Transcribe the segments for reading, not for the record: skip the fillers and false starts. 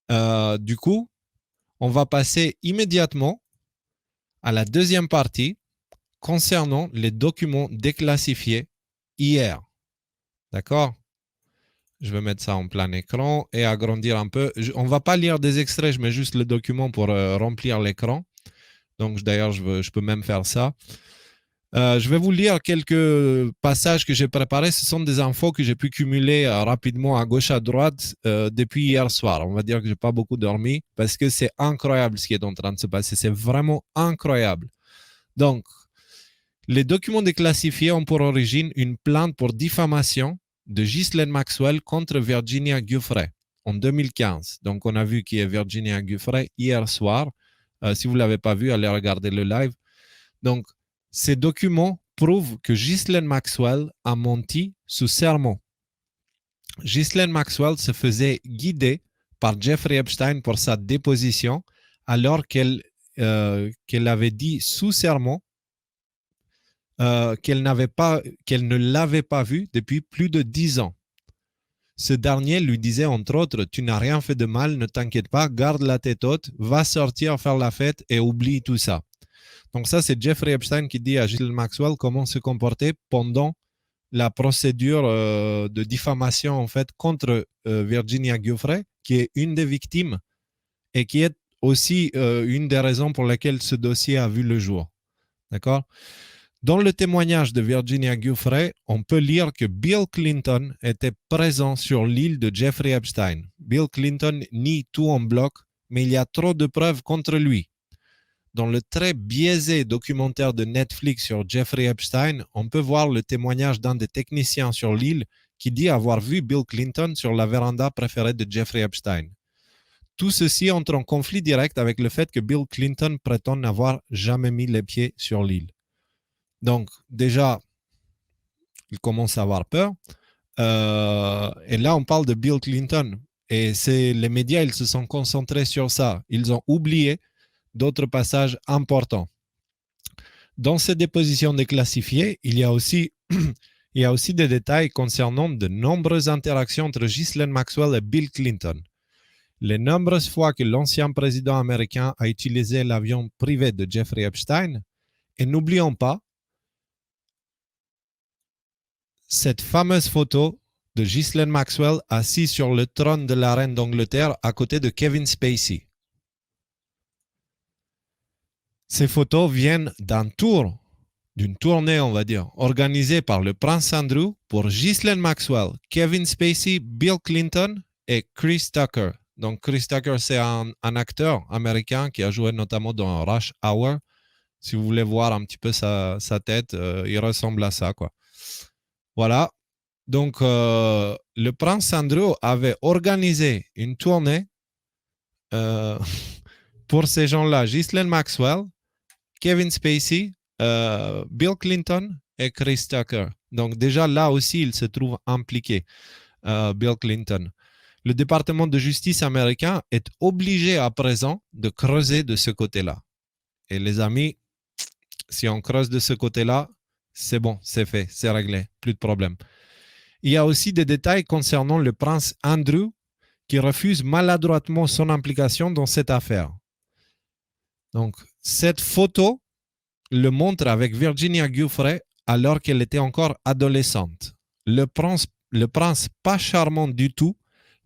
Du coup, on va passer immédiatement à la deuxième partie concernant les documents déclassifiés hier. D'accord? Je vais mettre ça en plein écran et agrandir un peu. On ne va pas lire des extraits, je mets juste le document pour remplir l'écran. Donc, d'ailleurs, je peux même faire ça. Je vais vous lire quelques passages que j'ai préparés. Ce sont des infos que j'ai pu cumuler rapidement à gauche, à droite depuis hier soir. On va dire que je n'ai pas beaucoup dormi parce que c'est incroyable ce qui est en train de se passer. C'est vraiment incroyable. Donc, les documents déclassifiés ont pour origine une plainte pour diffamation de Ghislaine Maxwell contre Virginia Giuffre en 2015. Donc, on a vu qui est Virginia Giuffre hier soir. Si vous ne l'avez pas vu, allez regarder le live. Donc, ces documents prouvent que Ghislaine Maxwell a menti sous serment. Ghislaine Maxwell se faisait guider par Jeffrey Epstein pour sa déposition alors qu'elle avait dit sous serment qu'elle ne l'avait pas vu depuis plus de 10 ans. Ce dernier lui disait entre autres, tu n'as rien fait de mal, ne t'inquiète pas, garde la tête haute, va sortir faire la fête et oublie tout ça. Donc ça, c'est Jeffrey Epstein qui dit à Ghislaine Maxwell comment se comporter pendant la procédure de diffamation en fait contre Virginia Giuffre, qui est une des victimes et qui est aussi une des raisons pour lesquelles ce dossier a vu le jour. D'accord? Dans le témoignage de Virginia Giuffre, on peut lire que Bill Clinton était présent sur l'île de Jeffrey Epstein. Bill Clinton nie tout en bloc, mais il y a trop de preuves contre lui. Dans le très biaisé documentaire de Netflix sur Jeffrey Epstein, on peut voir le témoignage d'un des techniciens sur l'île qui dit avoir vu Bill Clinton sur la véranda préférée de Jeffrey Epstein. Tout ceci entre en conflit direct avec le fait que Bill Clinton prétend n'avoir jamais mis les pieds sur l'île. Donc, déjà, il commence à avoir peur. Et là, on parle de Bill Clinton. Et les médias, ils se sont concentrés sur ça. Ils ont oublié d'autres passages importants. Dans ces dépositions déclassifiées, il y a aussi des détails concernant de nombreuses interactions entre Ghislaine Maxwell et Bill Clinton. Les nombreuses fois que l'ancien président américain a utilisé l'avion privé de Jeffrey Epstein. Et n'oublions pas cette fameuse photo de Ghislaine Maxwell assise sur le trône de la reine d'Angleterre à côté de Kevin Spacey. Ces photos viennent d'une tournée, on va dire, organisée par le prince Andrew pour Ghislaine Maxwell, Kevin Spacey, Bill Clinton et Chris Tucker. Donc, Chris Tucker, c'est un acteur américain qui a joué notamment dans Rush Hour. Si vous voulez voir un petit peu sa tête, il ressemble à ça, quoi. Voilà. Donc, le prince Andrew avait organisé une tournée pour ces gens-là. Ghislaine Maxwell, Kevin Spacey, Bill Clinton et Chris Tucker. Donc, déjà, là aussi, il se trouve impliqué, Bill Clinton. Le département de justice américain est obligé à présent de creuser de ce côté-là. Et les amis, si on creuse de ce côté-là, c'est bon, c'est fait, c'est réglé, plus de problème. Il y a aussi des détails concernant le prince Andrew qui refuse maladroitement son implication dans cette affaire. Donc, cette photo le montre avec Virginia Giuffre alors qu'elle était encore adolescente. Le prince, pas charmant du tout,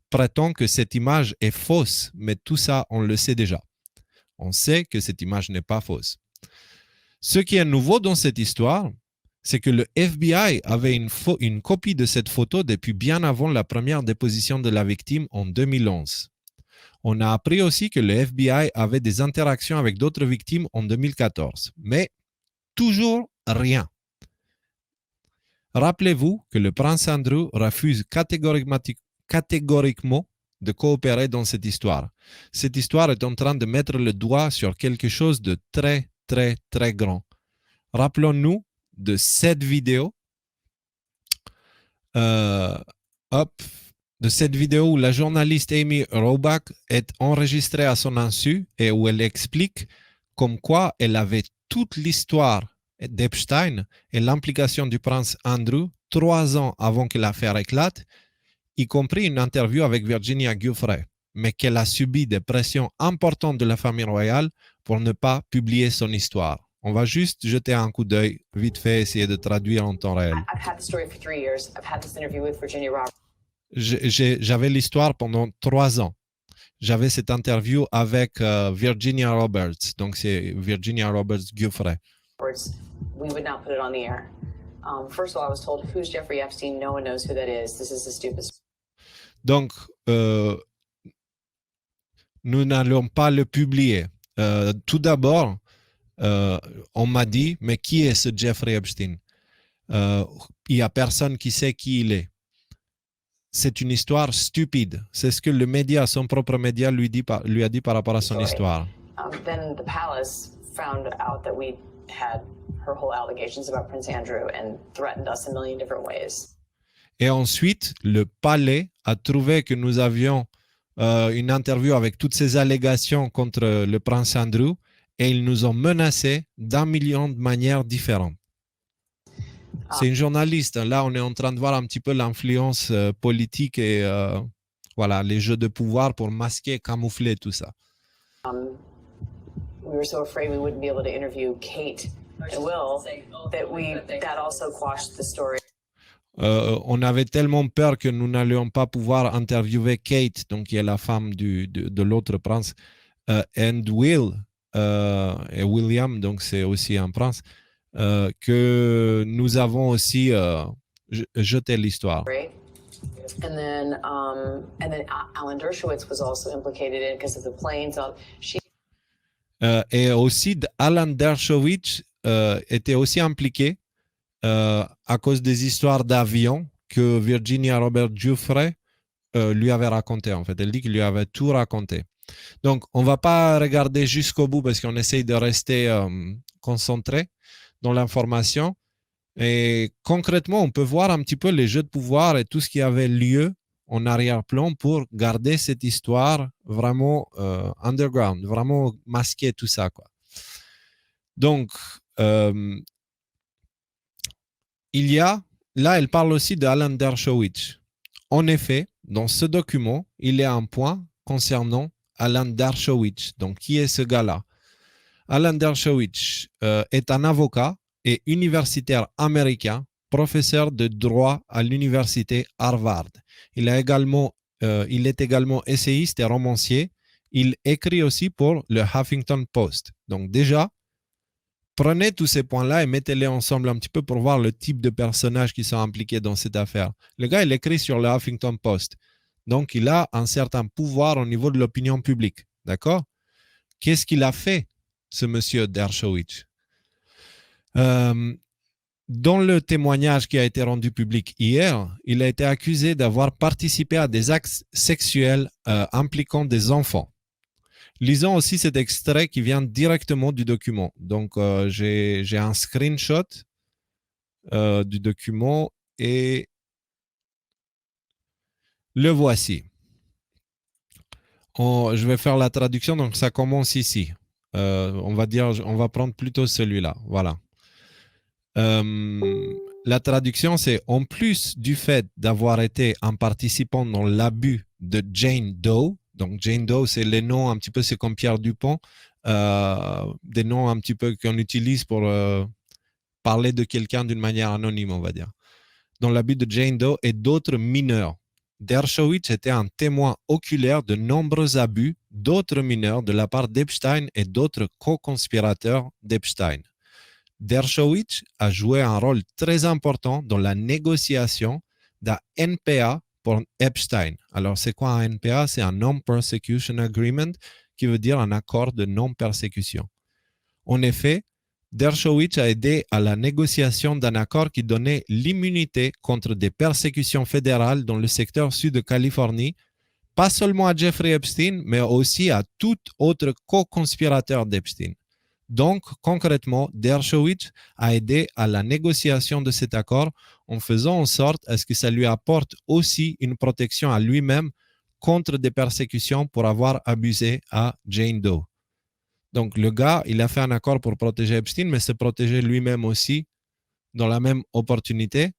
prétend que cette image est fausse, mais tout ça, on le sait déjà. On sait que cette image n'est pas fausse. Ce qui est nouveau dans cette histoire, c'est que le FBI avait une copie de cette photo depuis bien avant la première déposition de la victime en 2011. On a appris aussi que le FBI avait des interactions avec d'autres victimes en 2014, mais toujours rien. Rappelez-vous que le prince Andrew refuse catégoriquement de coopérer dans cette histoire. Cette histoire est en train de mettre le doigt sur quelque chose de très, très, très grand. Rappelons-nous de cette vidéo, de cette vidéo où la journaliste Amy Robach est enregistrée à son insu et où elle explique comme quoi elle avait toute l'histoire d'Epstein et l'implication du prince Andrew 3 ans avant que l'affaire éclate, y compris une interview avec Virginia Giuffre. mais qu'elle a subi des pressions importantes de la famille royale pour ne pas publier son histoire. On va juste jeter un coup d'œil, vite fait, essayer de traduire en temps réel. J'avais l'histoire pendant 3 ans. J'avais cette interview avec Virginia Roberts. Donc, c'est Virginia Roberts Giuffre. We would not put it on the air. First of all, I was told, who's Jeffrey Epstein? No one knows who that is. This is the stupidest. Donc, nous n'allons pas le publier. Tout d'abord, on m'a dit, mais qui est ce Jeffrey Epstein? Il n'y a personne qui sait qui il est. C'est une histoire stupide. C'est ce que le média, son propre média, lui a dit par rapport à son histoire. Then the palace found out that we had her whole allegations about Prince Andrew and threatened us a million different ways. Et ensuite, le palais a trouvé que nous avions une interview avec toutes ces allégations contre le prince Andrew et ils nous ont menacés d'1 million de manières différentes. C'est une journaliste. Là, on est en train de voir un petit peu l'influence politique et voilà, les jeux de pouvoir pour masquer, camoufler tout ça. We were so afraid we wouldn't be able to interview Kate and Will that also quashed the story. On avait tellement peur que nous n'allions pas pouvoir interviewer Kate, donc qui est la femme de l'autre prince, and Will et William, donc c'est aussi un prince, que nous avons aussi jeté l'histoire. And then Alan Dershowitz was also implicated in it because of the planes. Et aussi Alan Dershowitz était aussi impliqué à cause des histoires d'avions que Virginia Robert Giuffre lui avait raconté. En fait, elle dit qu'il lui avait tout raconté. Donc, on ne va pas regarder jusqu'au bout parce qu'on essaye de rester concentré dans l'information. Et concrètement, on peut voir un petit peu les jeux de pouvoir et tout ce qui avait lieu en arrière-plan pour garder cette histoire vraiment underground, vraiment masquer tout ça, quoi. Donc, il y a, là, elle parle aussi d'Alan Dershowitz. En effet, dans ce document, il y a un point concernant Alan Dershowitz. Donc, qui est ce gars-là? Alan Dershowitz est un avocat et universitaire américain, professeur de droit à l'université Harvard. Il est également essayiste et romancier. Il écrit aussi pour le Huffington Post. Donc déjà, prenez tous ces points-là et mettez-les ensemble un petit peu pour voir le type de personnages qui sont impliqués dans cette affaire. Le gars, il écrit sur le Huffington Post. Donc, il a un certain pouvoir au niveau de l'opinion publique. D'accord? Qu'est-ce qu'il a fait, ce monsieur Dershowitz? Dans le témoignage qui a été rendu public hier, il a été accusé d'avoir participé à des actes sexuels impliquant des enfants. Lisons aussi cet extrait qui vient directement du document. Donc, j'ai un screenshot du document et le voici. Je vais faire la traduction, donc ça commence ici. On va prendre plutôt celui-là. Voilà. La traduction, c'est en plus du fait d'avoir été un participant dans l'abus de Jane Doe. Donc, Jane Doe, c'est les noms un petit peu, c'est comme Pierre Dupont, des noms un petit peu qu'on utilise pour parler de quelqu'un d'une manière anonyme, on va dire. Dans l'abus de Jane Doe et d'autres mineurs. Dershowitz était un témoin oculaire de nombreux abus d'autres mineurs de la part d'Epstein et d'autres co-conspirateurs d'Epstein. Dershowitz a joué un rôle très important dans la négociation d'un NPA pour Epstein. Alors, c'est quoi un NPA? C'est un Non-Persecution Agreement, qui veut dire un accord de non-persécution. En effet, Dershowitz a aidé à la négociation d'un accord qui donnait l'immunité contre des persécutions fédérales dans le secteur sud de Californie, pas seulement à Jeffrey Epstein, mais aussi à tout autre co-conspirateur d'Epstein. Donc, concrètement, Dershowitz a aidé à la négociation de cet accord en faisant en sorte à ce que ça lui apporte aussi une protection à lui-même contre des persécutions pour avoir abusé à Jane Doe. Donc, le gars, il a fait un accord pour protéger Epstein, mais se protéger lui-même aussi dans la même opportunité.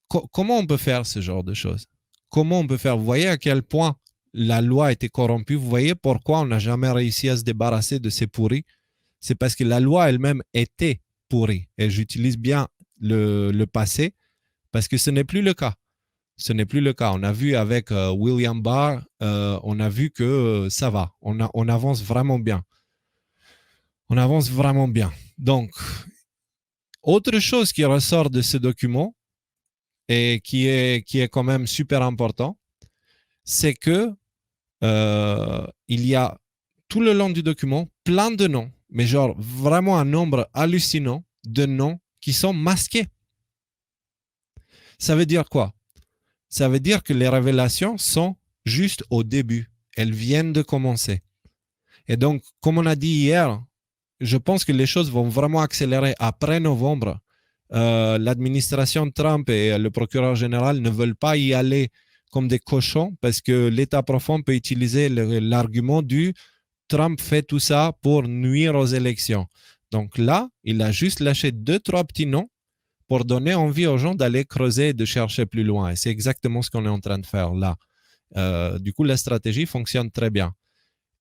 Comment on peut faire ce genre de choses? Comment on peut faire? Vous voyez à quel point la loi était corrompue. Vous voyez pourquoi on n'a jamais réussi à se débarrasser de ces pourris? C'est parce que la loi elle-même était pourrie. Et j'utilise bien le passé parce que ce n'est plus le cas. Ce n'est plus le cas. On a vu avec William Barr, on a vu que ça va. On avance vraiment bien. On avance vraiment bien. Donc, autre chose qui ressort de ce document et qui est quand même super important, c'est que il y a tout le long du document plein de noms, mais genre vraiment un nombre hallucinant de noms qui sont masqués. Ça veut dire quoi? Ça veut dire que les révélations sont juste au début. Elles viennent de commencer. Et donc, comme on a dit hier, je pense que les choses vont vraiment accélérer après novembre. L'administration Trump et le procureur général ne veulent pas y aller comme des cochons parce que l'État profond peut utiliser l'argument du Trump fait tout ça pour nuire aux élections. Donc là, il a juste lâché 2-3 petits noms pour donner envie aux gens d'aller creuser et de chercher plus loin. Et c'est exactement ce qu'on est en train de faire là. Du coup, la stratégie fonctionne très bien.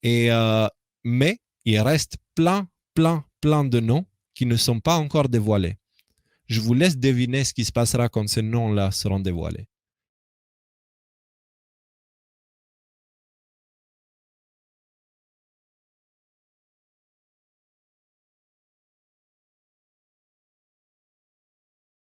Mais il reste plein de noms qui ne sont pas encore dévoilés. Je vous laisse deviner ce qui se passera quand ces noms-là seront dévoilés.